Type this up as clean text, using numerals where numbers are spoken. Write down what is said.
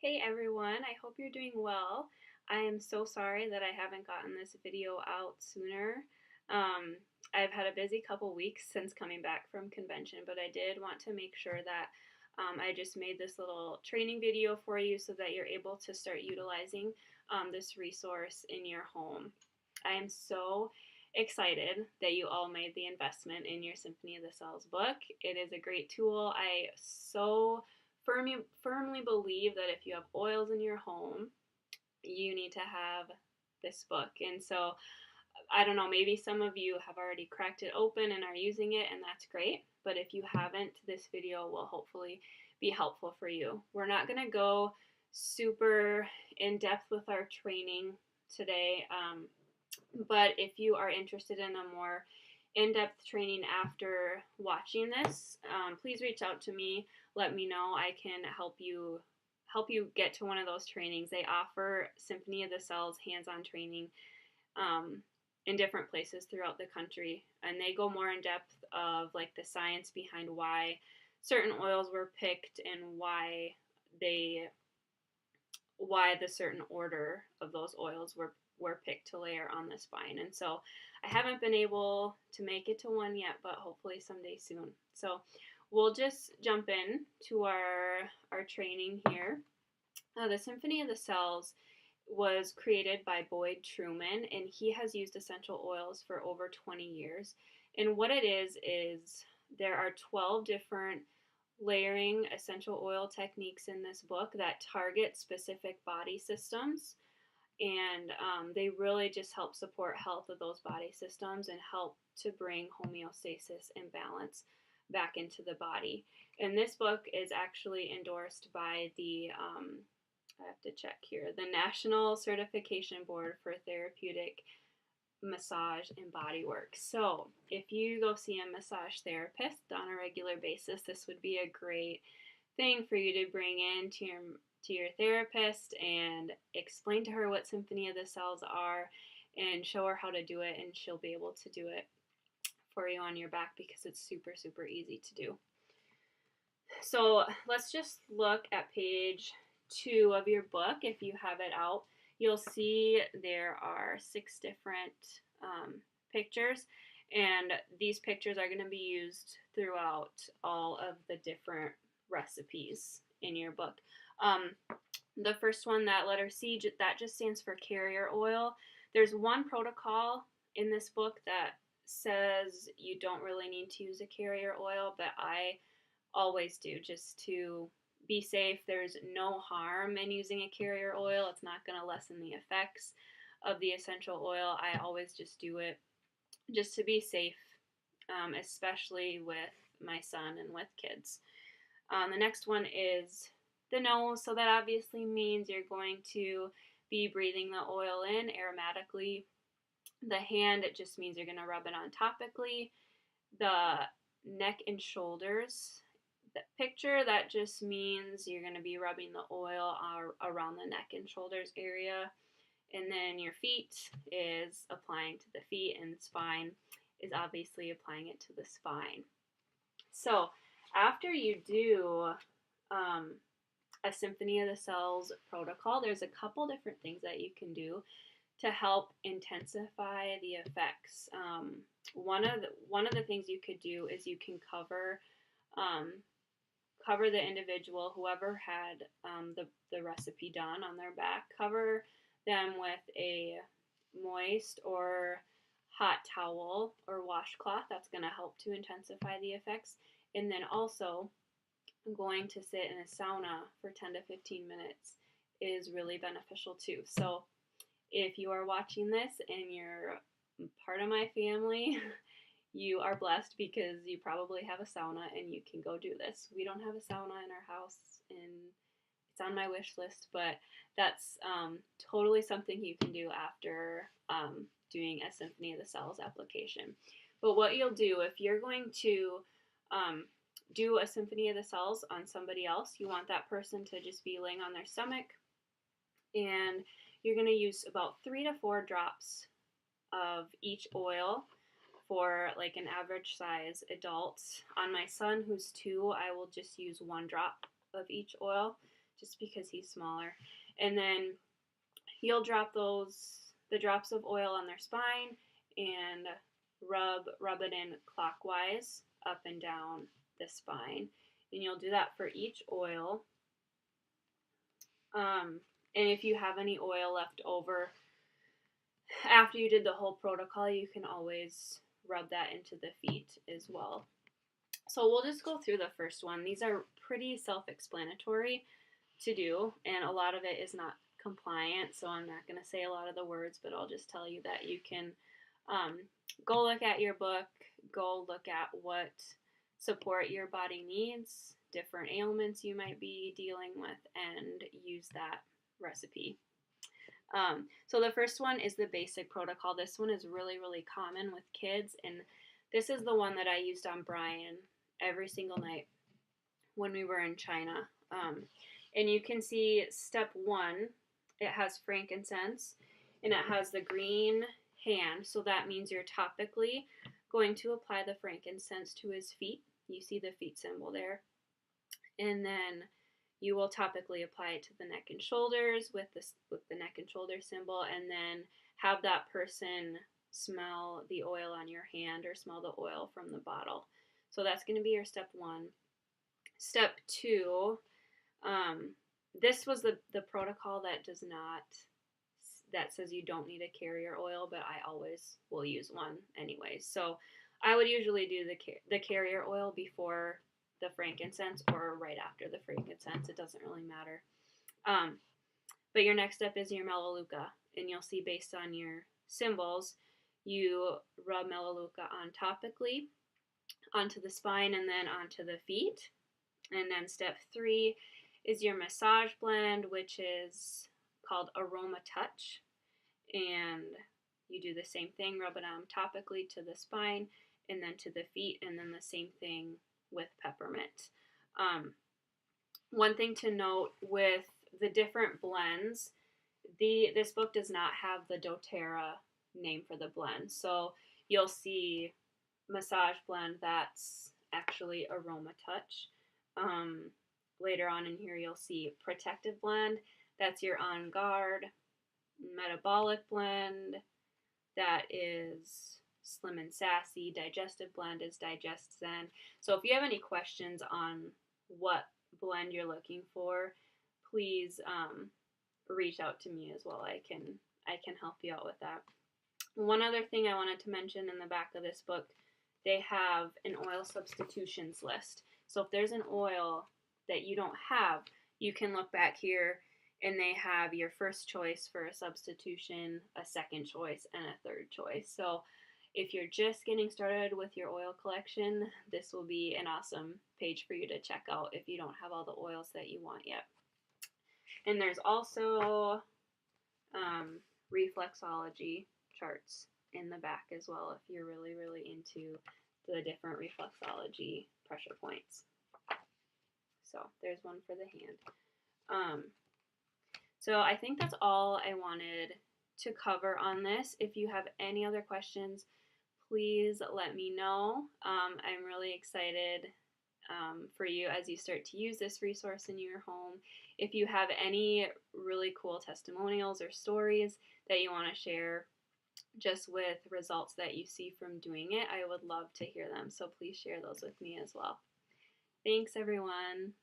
Hey everyone, I hope you're doing well. I am so sorry that I haven't gotten this video out sooner. Um, I've had a busy couple weeks since coming back from convention, but I did want to make sure that I just made this little training video for you so that you're able to start utilizing this resource in your home. I am so excited that you all made the investment in your Symphony of the Cells book. It is a great tool. I so firmly believe that if you have oils in your home, you need to have this book. And so, I don't know, maybe some of you have already cracked it open and are using it, and that's great. But if you haven't, this video will hopefully be helpful for you. We're not going to go super in depth with our training today, but if you are interested in a more in-depth training after watching this, please reach out to me. Let me know. I can help you get to one of those trainings. They offer Symphony of the Cells hands-on training in different places throughout the country, and they go more in depth of like the science behind why certain oils were picked and why the certain order of those oils were picked to layer on the spine. And so I haven't been able to make it to one yet, but hopefully someday soon. So we'll just jump in to our training here. The Symphony of the Cells was created by Boyd Truman, and he has used essential oils for over 20 years. And what it is there are 12 different layering essential oil techniques in this book that target specific body systems, and they really just help support health of those body systems and help to bring homeostasis and balance back into the body. And this book is actually endorsed by the I have to check here, the National Certification Board for Therapeutic Massage and Bodywork. So if you go see a massage therapist on a regular basis, this would be a great thing for you to bring in to your therapist and explain to her what Symphony of the Cells are and show her how to do it, and she'll be able to do it for you on your back because it's super easy to do. So let's just look at page 2 of your book. If you have it out, you'll see there are 6 different pictures, and these pictures are going to be used throughout all of the different recipes in your book. The first one, that letter C, that just stands for carrier oil. There's one protocol in this book that says you don't really need to use a carrier oil, but I always do, just to be safe. There's no harm in using a carrier oil. It's not going to lessen the effects of the essential oil. I always just do it just to be safe, especially with my son and with kids. The next one is the nose. So that obviously means you're going to be breathing the oil in aromatically. The hand, it just means you're going to rub it on topically. The neck and shoulders, that picture, that just means you're going to be rubbing the oil around the neck and shoulders area. And then your feet is applying to the feet, and spine is obviously applying it to the spine. So after you do a Symphony of the Cells protocol, there's a couple different things that you can do to help intensify the effects. One of the things you could do is you can cover the individual, whoever had the recipe done on their back, cover them with a moist or hot towel or washcloth. That's going to help to intensify the effects. And then also, going to sit in a sauna for 10 to 15 minutes is really beneficial too. So if you are watching this and you're part of my family, you are blessed because you probably have a sauna and you can go do this. We don't have a sauna in our house, and it's on my wish list, but that's totally something you can do after doing a Symphony of the Cells application. But what you'll do, if you're going to do a Symphony of the Cells on somebody else, you want that person to just be laying on their stomach, and you're going to use about 3 to 4 drops of each oil for like an average size adult. On my son, who's 2, I will just use 1 drop of each oil just because he's smaller. And then you'll drop the drops of oil on their spine and rub it in clockwise up and down the spine. And you'll do that for each oil. And if you have any oil left over after you did the whole protocol, you can always rub that into the feet as well. So we'll just go through the first one. These are pretty self-explanatory to do, and a lot of it is not compliant, so I'm not going to say a lot of the words, but I'll just tell you that you can go look at your book, go look at what support your body needs, different ailments you might be dealing with, and use that recipe. So the first one is the basic protocol. This one is really, really common with kids, and this is the one that I used on Brian every single night when we were in China. And you can see step 1, it has frankincense, and it has the green hand, so that means you're topically going to apply the frankincense to his feet. You see the feet symbol there. And then you will topically apply it to the neck and shoulders with the neck and shoulder symbol, and then have that person smell the oil on your hand or smell the oil from the bottle. So that's going to be your step 1. Step 2, this was the protocol that says you don't need a carrier oil, but I always will use one anyway. So I would usually do the carrier oil before the frankincense or right after the frankincense. It doesn't really matter. But your next step is your melaleuca, and you'll see based on your symbols, you rub melaleuca on topically onto the spine and then onto the feet. And then step 3 is your massage blend, which is called Aroma Touch. And you do the same thing, rub it on topically to the spine and then to the feet, and then the same thing with peppermint. One thing to note with the different blends, this book does not have the doTERRA name for the blend. So you'll see massage blend, that's actually Aroma Touch. Later on in here, you'll see protective blend, that's your On Guard. Metabolic blend, that is Slim and Sassy. Digestive blend is Digest Zen. So if you have any questions on what blend you're looking for, please reach out to me as well. I can help you out with that. One other thing I wanted to mention, in the back of this book, they have an oil substitutions list. So if there's an oil that you don't have, you can look back here and they have your first choice for a substitution, a second choice, and a third choice. So if you're just getting started with your oil collection, this will be an awesome page for you to check out if you don't have all the oils that you want yet. And there's also reflexology charts in the back as well if you're really, really into the different reflexology pressure points. So there's one for the hand. So I think that's all I wanted to cover on this. If you have any other questions, please let me know. I'm really excited for you as you start to use this resource in your home. If you have any really cool testimonials or stories that you want to share just with results that you see from doing it, I would love to hear them. So please share those with me as well. Thanks, everyone.